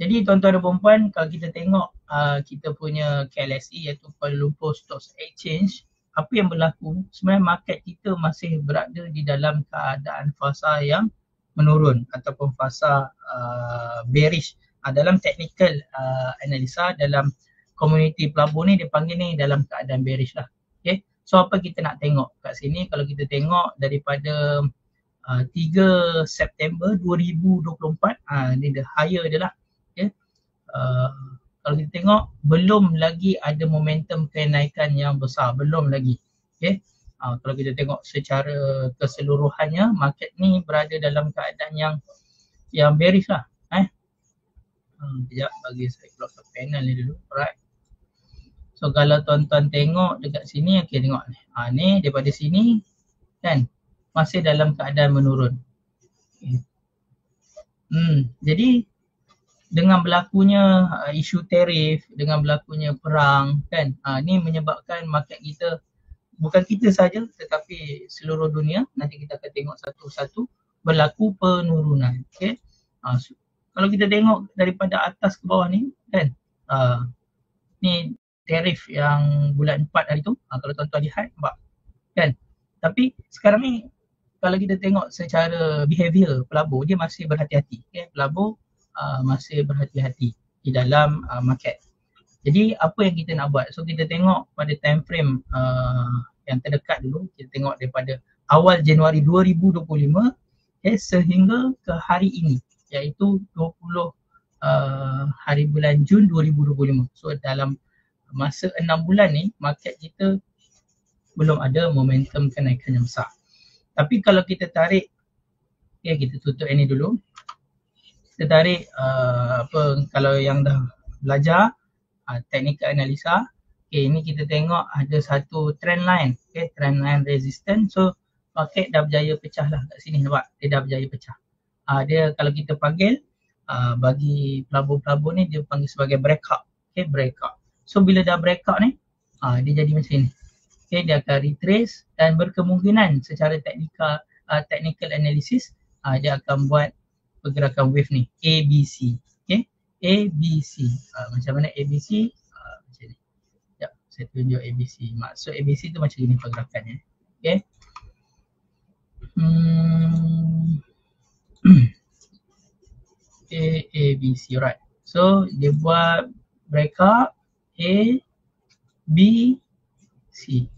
Jadi tuan-tuan dan puan-puan, kalau kita tengok kita punya KLSE iaitu Kuala Lumpur Stock Exchange, apa yang berlaku, sebenarnya market kita masih berada di dalam keadaan fasa yang menurun ataupun fasa bearish. Dalam technical analisa, dalam community pelabur ni dia panggil ni dalam keadaan bearish lah. Okay. So apa kita nak tengok kat sini, kalau kita tengok daripada 3 September 2024, ni the higher dia lah. Okay. Kalau kita tengok belum lagi ada momentum kenaikan yang besar, belum lagi. Okay. Kalau kita tengok secara keseluruhannya, market ni berada dalam keadaan yang bearish lah. Sekejap bagi saya close the panel ni dulu. Alright. So kalau tuan-tuan tengok dekat sini, okay, tengok ni. Ni daripada sini kan masih dalam keadaan menurun. Okay. Jadi dengan berlakunya isu tarif, dengan berlakunya perang kan, ni menyebabkan market kita, bukan kita saja tetapi seluruh dunia, nanti kita akan tengok satu-satu, berlaku penurunan. Okay. Kalau kita tengok daripada atas ke bawah ni kan, ni tarif yang bulan 4 hari tu, kalau tuan-tuan lihat nampak kan. Tapi sekarang ni kalau kita tengok secara behavior pelabur, dia masih berhati-hati. Okay. Pelabur masih berhati-hati di dalam market. Jadi apa yang kita nak buat? So kita tengok pada time frame yang terdekat dulu, kita tengok daripada awal Januari 2025 sehingga ke hari ini, iaitu 20 hari bulan Jun 2025. So dalam masa 6 bulan ni, market kita belum ada momentum kenaikan yang besar. Tapi kalau kita tarik, kita tutup ini dulu. Kita tarik kalau yang dah belajar technical analisa, ini kita tengok ada satu trend line, trend line resistance. So market dah berjaya pecah lah kat sini, nampak? Dia dah berjaya pecah. Dia kalau kita panggil bagi pelabur-pelabur ni, dia panggil sebagai breakout. Breakout. So bila dah breakout ni, dia jadi macam ni. Dia akan retrace dan berkemungkinan secara technical analysis, dia akan buat pergerakan wave ni, ABC. ABC. Macam mana ABC? Macam ni. Sekejap, saya tunjuk ABC. Maksud ABC tu macam ni pergerakannya. ABC, right. So dia buat breakout A, B, C.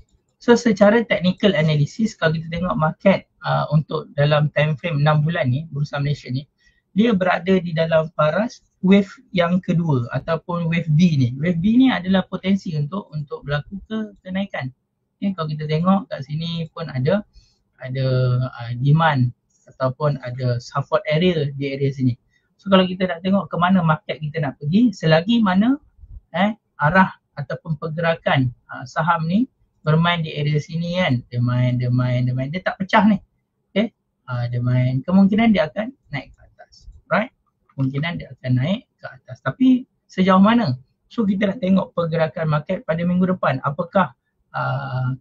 So secara technical analysis, kalau kita tengok market untuk dalam time frame 6 bulan ni, Bursa Malaysia ni, dia berada di dalam paras wave yang kedua ataupun wave B ni. Wave B ni adalah potensi untuk berlaku kenaikan. Kalau kita tengok kat sini pun ada demand ataupun ada support area di area sini. So kalau kita nak tengok ke mana market kita nak pergi, selagi mana arah ataupun pergerakan saham ni bermain di area sini kan, dia main, dia tak pecah ni. Dia main, kemungkinan dia akan naik ke atas, right? Kemungkinan dia akan naik ke atas. Tapi sejauh mana? So kita nak tengok pergerakan market pada minggu depan. Apakah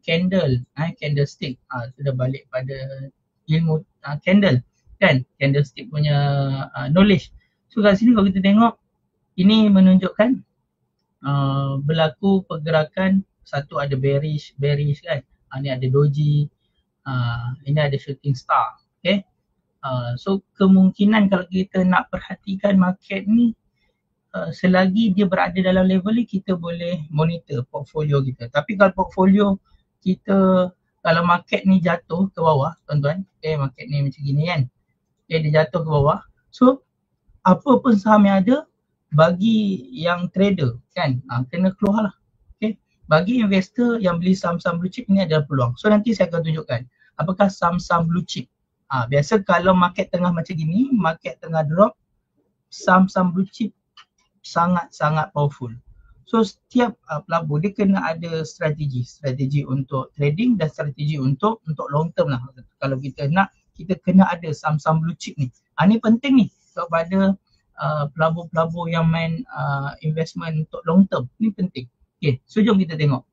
candlestick, sudah balik pada ilmu candle kan, candlestick punya knowledge. So kat sini kalau kita tengok, ini menunjukkan berlaku pergerakan, satu ada bearish kan, ni ada doji, ini ada shooting star. So kemungkinan kalau kita nak perhatikan market ni, selagi dia berada dalam level ni, kita boleh monitor portfolio kita. Tapi kalau portfolio kita, kalau market ni jatuh ke bawah tuan-tuan, market ni macam gini kan, dia jatuh ke bawah, so apa pun saham yang ada, bagi yang trader kan, kena keluar lah. Bagi investor yang beli saham-saham blue chip, ini adalah peluang. So nanti saya akan tunjukkan apakah saham-saham blue chip. Biasa kalau market tengah macam gini, market tengah drop, saham-saham blue chip sangat-sangat powerful. So setiap pelabur dia kena ada strategi untuk trading dan strategi untuk long term lah. Kalau kita nak, kita kena ada saham-saham blue chip ni. Ni penting ni kepada pelabur-pelabur yang main investment untuk long term. Ni penting. So jom kita tengok.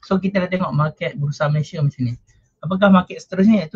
So kita dah tengok market Bursa Malaysia macam ni. Apakah market seterusnya?